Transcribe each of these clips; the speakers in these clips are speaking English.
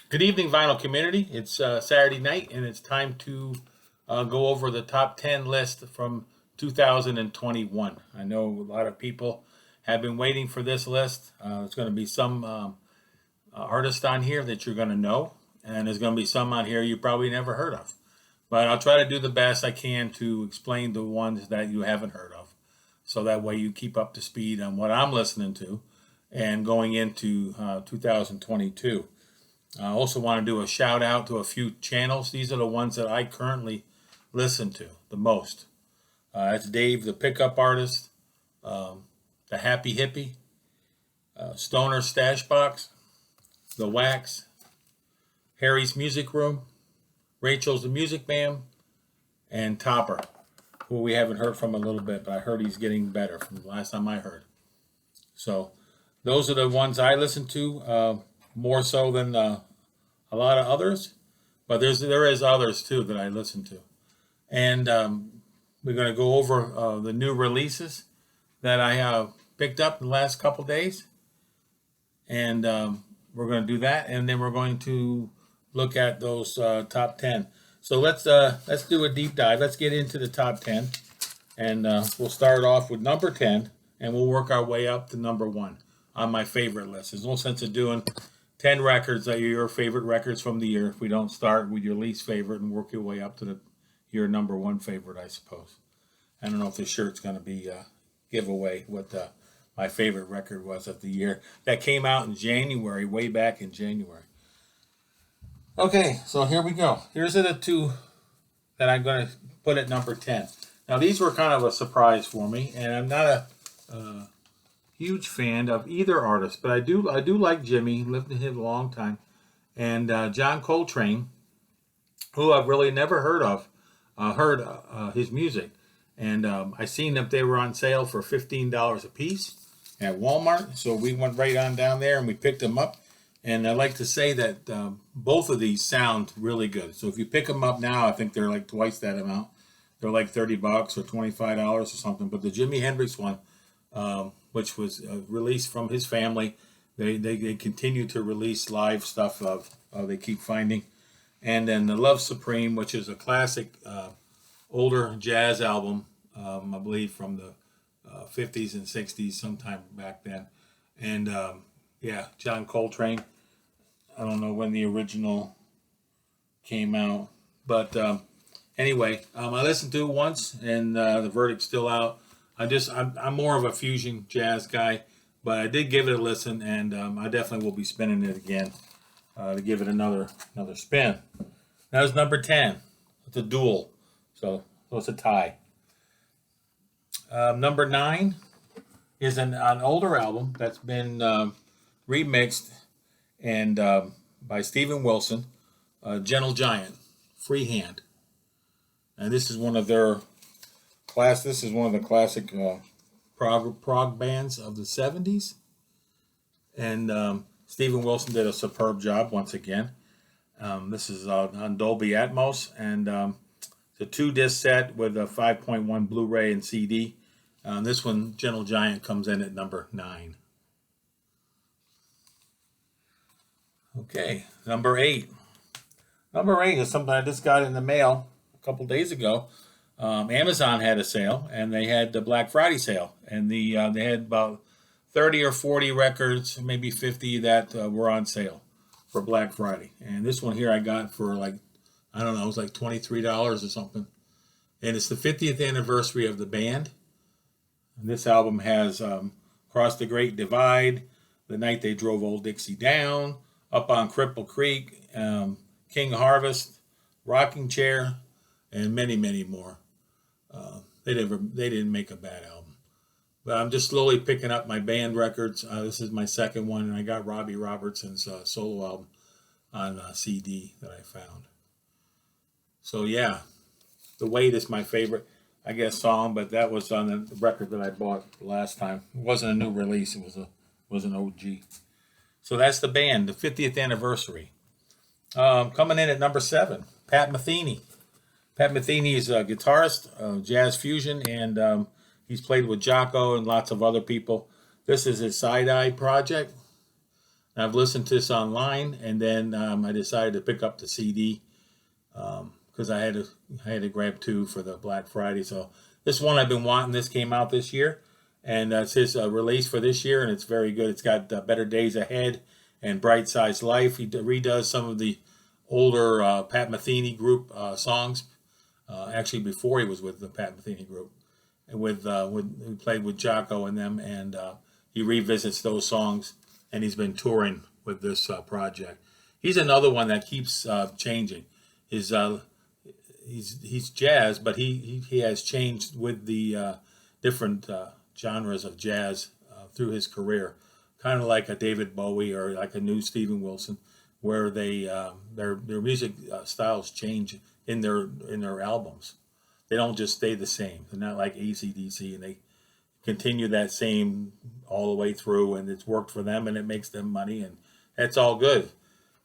Good evening, vinyl community. It's Saturday night, and it's time to go over the top 10 list from 2021. I know a lot of people have been waiting for this list. There's going to be some artists on here that you're going to know, and there's going to be some on here you probably never heard of. But I'll try to do the best I can to explain the ones that you haven't heard of, so that way you keep up to speed on what I'm listening to and going into 2022. I also want to do a shout out to a few channels. These are the ones that I currently listen to the most. That's Dave, the Pickup Artist, the Happy Hippie, Stoner Stash Box, The Wax, Harry's Music Room, Rachel's the Music Man, and Topper, who we haven't heard from a little bit, but I heard he's getting better from the last time I heard. So those are the ones I listen to, more so than a lot of others, but there is others too that I listen to, and we're going to go over the new releases that I have picked up in the last couple days, and we're going to do that, and then we're going to look at those top 10. So let's do a deep dive. Let's get into the top 10, and we'll start off with number 10, and we'll work our way up to number 1 on my favorite list. There's no sense of doing 10 records that are your favorite records from the year if we don't start with your least favorite and work your way up to your number 1 favorite, I suppose. I don't know if this shirt's going to be a giveaway what my favorite record was of the year that came out in January, way back in January. Okay, so here we go. Here's the 2 that I'm going to put at number 10. Now, these were kind of a surprise for me, and I'm not a huge fan of either artist, but I do like Jimmy. Lived with him a long time, and John Coltrane, who I've really never heard of, heard his music, and I seen that they were on sale for $15 a piece at Walmart. So we went right on down there and we picked them up. And I like to say that both of these sound really good. So if you pick them up now, I think they're like twice that amount. They're like $30 or $25 or something. But the Jimi Hendrix one, which was released from his family. They continue to release live stuff of they keep finding. And then the Love Supreme, which is a classic older jazz album, I believe from the 50s and 60s, sometime back then. And yeah, John Coltrane. I don't know when the original came out. But anyway, I listened to it once, and the verdict's still out. I'm more of a fusion jazz guy, but I did give it a listen, and I definitely will be spinning it again to give it another spin. That was number 10. It's a duel, so it's a tie. Number 9 is an older album that's been remixed and by Steven Wilson, Gentle Giant, Freehand, and this is one of their This is one of the classic prog bands of the 70s. And Steven Wilson did a superb job once again. This is on Dolby Atmos. And it's a 2-disc set with a 5.1 Blu-ray and CD. This one, Gentle Giant, comes in at number 9. Okay, number 8. Number 8 is something I just got in the mail a couple days ago. Amazon had a sale, and they had the Black Friday sale, and they had about 30 or 40 records, maybe 50 that were on sale for Black Friday. And this one here I got for like, I don't know, it was like $23 or something. And it's the 50th anniversary of the band. And this album has Cross the Great Divide, The Night They Drove Old Dixie Down, Up on Cripple Creek, King Harvest, Rocking Chair, and many, many more. They didn't make a bad album. But I'm just slowly picking up my band records. This is my second one, and I got Robbie Robertson's solo album on CD that I found. So yeah, The Wait is my favorite, I guess, song, but that was on the record that I bought last time. It wasn't a new release. It was an OG. So that's the band, the 50th anniversary. Coming in at number 7, Pat Metheny. Pat Metheny is a guitarist, jazz fusion, and he's played with Jocko and lots of other people. This is his Side Eye project. I've listened to this online, and then I decided to pick up the CD because I had to grab two for the Black Friday. So this one I've been wanting. This came out this year, and it's his release for this year, and it's very good. It's got Better Days Ahead and Bright Size Life. He redoes some of the older Pat Metheny group songs. Actually, before he was with the Pat Metheny group, and with he played with Jocko and them, and he revisits those songs, and he's been touring with this project. He's another one that keeps changing. His he's jazz, but he has changed with the different genres of jazz through his career, kind of like a David Bowie or like a new Steven Wilson, where they their music styles change in their albums. They don't just stay the same. They're not like AC/DC, and they continue that same all the way through, and it's worked for them, and it makes them money, and that's all good.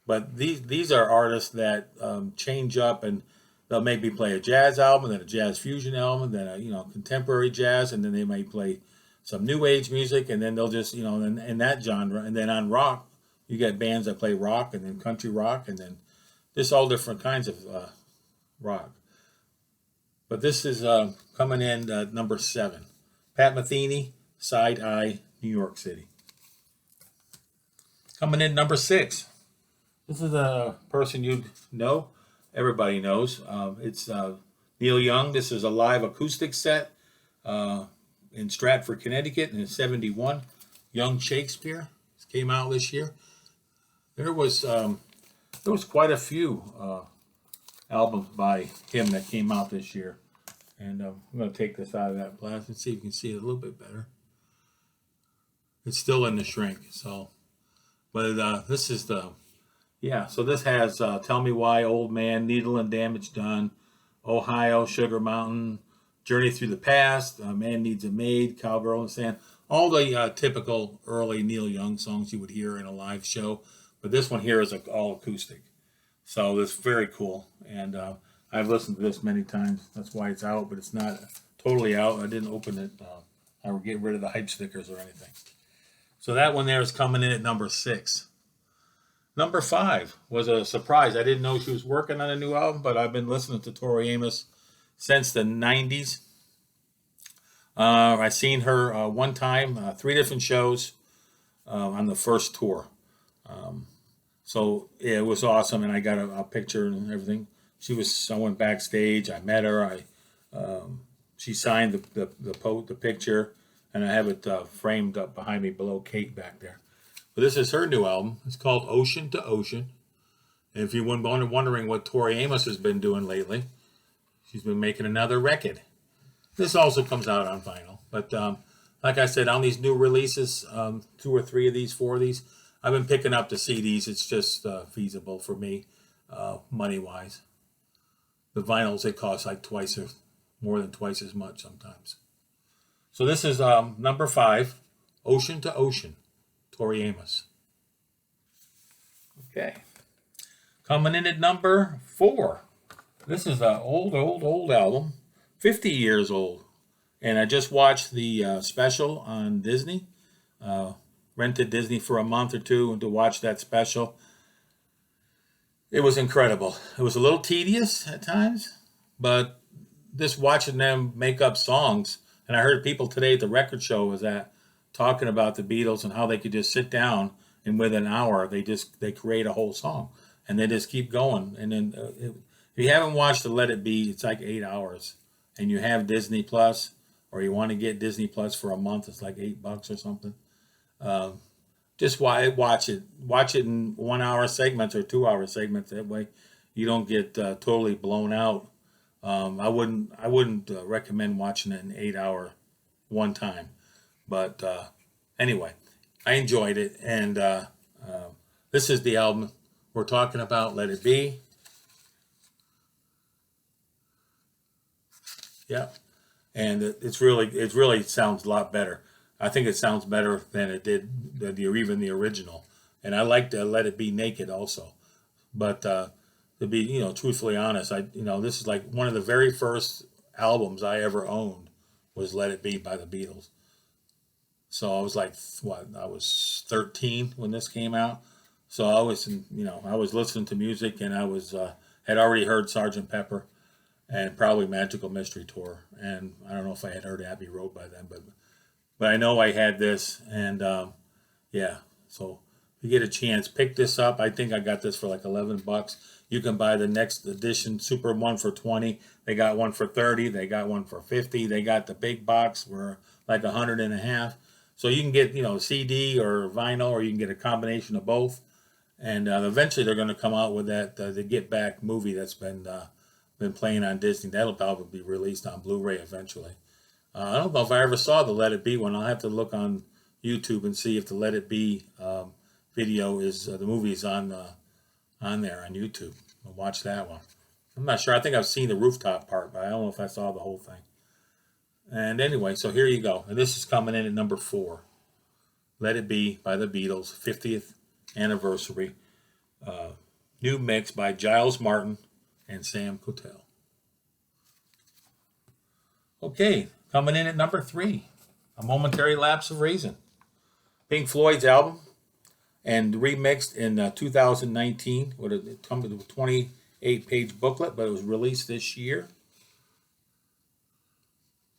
But these are artists that change up, and they'll maybe play a jazz album, then a jazz fusion album, then a contemporary jazz, and then they might play some new age music, and then they'll just in that genre, and then on rock, you get bands that play rock, and then country rock, and then just all different kinds of rock. But this is coming in number 7. Pat Metheny, Side Eye, New York City. Coming in number 6. This is a person you know. Everybody knows. It's Neil Young. This is a live acoustic set in Stratford, Connecticut in '71. Young Shakespeare. This came out this year. There was quite a few albums by him that came out this year. And I'm going to take this out of that glass and see if you can see it a little bit better. It's still in the shrink, so. But this is so this has Tell Me Why, Old Man, Needle and Damage Done, Ohio, Sugar Mountain, Journey Through the Past, Man Needs a Maid, Cowgirl in the Sand, all the typical early Neil Young songs you would hear in a live show. But this one here is all acoustic. So it's very cool. And I've listened to this many times. That's why it's out, but it's not totally out. I didn't open it. I would get rid of the hype stickers or anything. So that one there is coming in at number 6. Number 5 was a surprise. I didn't know she was working on a new album, but I've been listening to Tori Amos since the 90s. I've seen her one time, 3 different shows on the first tour. So yeah, it was awesome, and I got a picture and everything. I went backstage. I met her. She signed the picture, and I have it framed up behind me below Kate back there. But this is her new album. It's called Ocean to Ocean. And if you're wondering what Tori Amos has been doing lately, she's been making another record. This also comes out on vinyl. But like I said, on these new releases, 2 or 3 of these, 4 of these, I've been picking up the CDs. It's just feasible for me, money-wise. The vinyls, they cost like more than twice as much sometimes. So this is number 5, Ocean to Ocean, Tori Amos. Okay. Coming in at number 4. This is an old album, 50 years old. And I just watched the special on Disney. Rented Disney for a month or two to watch that special. It was incredible. It was a little tedious at times, but just watching them make up songs. And I heard people today at the record show talking about the Beatles and how they could just sit down and within an hour they create a whole song and they just keep going. And then if you haven't watched the Let It Be, it's like 8 hours, and you have Disney Plus, or you want to get Disney Plus for a month, it's like $8 or something. Just watch it. Watch it in 1 hour segments or 2 hour segments. That way, you don't get totally blown out. I wouldn't recommend watching it in 8 hour one time. But anyway, I enjoyed it, and this is the album we're talking about. Let It Be. Yeah, and it really sounds a lot better. I think it sounds better than it did even the original. And I like to Let It Be naked also. But to be truthfully honest, this is like one of the very first albums I ever owned was Let It Be by the Beatles. So I was like, I was 13 when this came out. So I was, I was listening to music, and I was had already heard Sergeant Pepper and probably Magical Mystery Tour, and I don't know if I had heard Abbey Road by then, but I know I had this, and yeah. So if you get a chance, pick this up. I think I got this for like $11. You can buy the next edition Super one for 20. They got one for 30. They got one for 50. They got the big box for like 150. So you can get CD or vinyl, or you can get a combination of both. And eventually they're going to come out with that the Get Back movie that's been playing on Disney. That'll probably be released on Blu-ray eventually. I don't know if I ever saw the Let It Be one. I'll have to look on YouTube and see if the Let It Be video is the movie is on there on YouTube. I'll watch that one. I'm not sure. I think I've seen the rooftop part, but I don't know if I saw the whole thing. And anyway, so here you go. And this is coming in at number 4. Let It Be by the Beatles, 50th anniversary. New mix by Giles Martin and Sam Cotel. Okay, coming in at number 3, A Momentary Lapse of Reason. Pink Floyd's album, and remixed in 2019. It comes with a 28-page booklet, but it was released this year.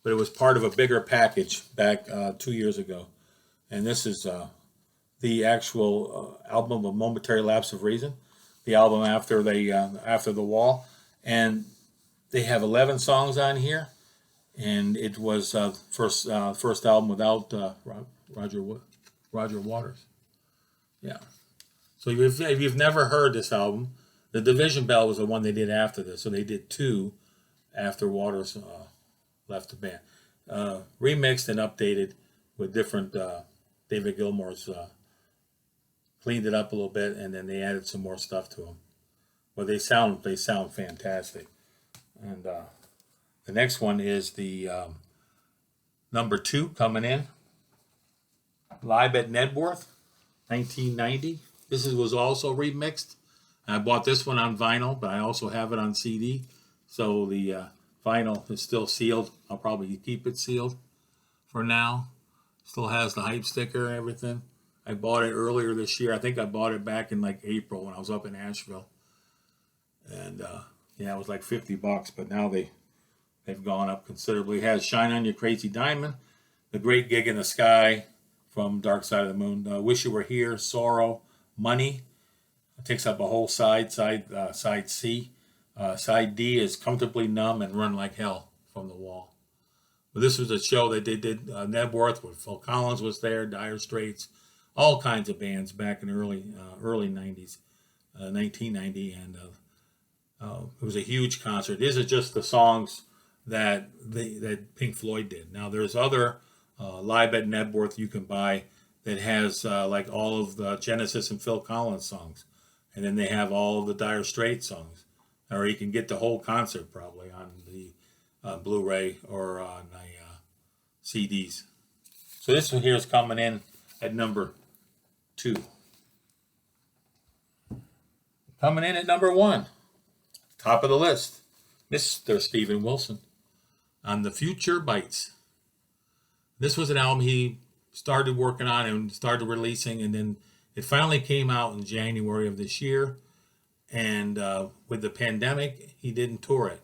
But it was part of a bigger package back 2 years ago. And this is the actual album of Momentary Lapse of Reason, the album after the Wall. And they have 11 songs on here. And it was first album without Roger Waters. Yeah. So if you've never heard this album, the Division Bell was the one they did after this. So they did 2 after Waters left the band. Remixed and updated with different David Gilmour's cleaned it up a little bit, and then they added some more stuff to them. But they sound fantastic. And the next one is the number 2 coming in. Live at Knebworth, 1990. This was also remixed. I bought this one on vinyl, but I also have it on CD. So the vinyl is still sealed. I'll probably keep it sealed for now. Still has the hype sticker and everything. I bought it earlier this year. I think I bought it back in like April when I was up in Asheville. And it was like $50, but now they've gone up considerably. It has Shine On You Crazy Diamond, The Great Gig in the Sky from Dark Side of the Moon, Wish You Were Here, Sorrow, Money. It takes up a whole side C. Side D is Comfortably Numb and Run Like Hell from The Wall. But this was a show that they did Knebworth, where Phil Collins was there, Dire Straits, all kinds of bands back in the early 90s, 1990, and it was a huge concert. These are just the songs that Pink Floyd did. Now there's other Live at Knebworth you can buy that has like all of the Genesis and Phil Collins songs, and then they have all of the Dire Straits songs, or you can get the whole concert probably on the Blu-ray or on the CDs. So this one here is coming in at number 2. Coming in at number 1, top of the list, Mr. Steven Wilson on The Future Bites. This was an album he started working on and started releasing, and then it finally came out in January of this year. And with the pandemic, he didn't tour it.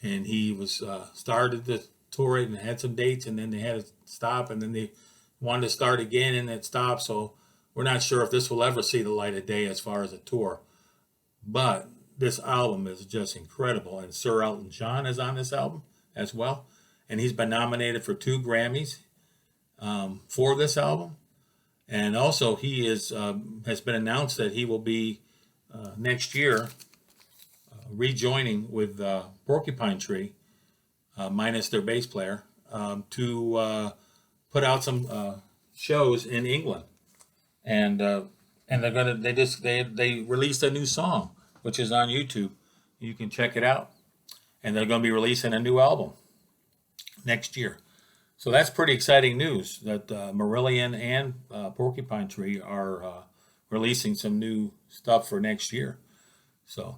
And he was started to tour it and had some dates, and then they had to stop, and then they wanted to start again, and it stopped. So we're not sure if this will ever see the light of day as far as a tour. But this album is just incredible, and Sir Elton John is on this album as well. And he's been nominated for 2 Grammys for this album. And also he has been announced that he will be next year rejoining with Porcupine Tree, minus their bass player, to put out some shows in England. And they released a new song, which is on YouTube. You can check it out. And they're going to be releasing a new album next year. So that's pretty exciting news that Marillion and Porcupine Tree are releasing some new stuff for next year. So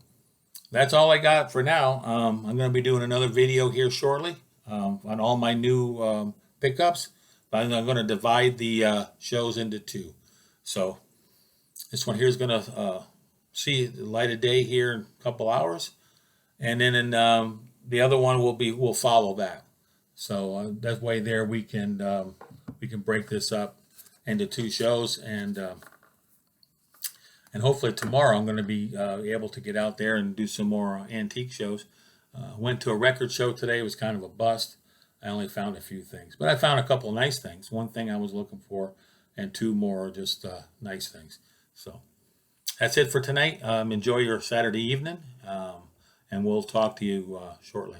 that's all I got for now. I'm going to be doing another video here shortly on all my new pickups. But I'm going to divide the shows into 2. So This one here is going to see the light of day here in a couple hours, and then the other one will follow that. So that way there we can break this up into 2 shows, and hopefully tomorrow I'm going to be able to get out there and do some more antique shows. Went to a record show today. It was kind of a bust. I only found a few things, but I found a couple of nice things. One thing I was looking for, and 2 more just nice things. So that's it for tonight. Enjoy your Saturday evening, and we'll talk to you shortly.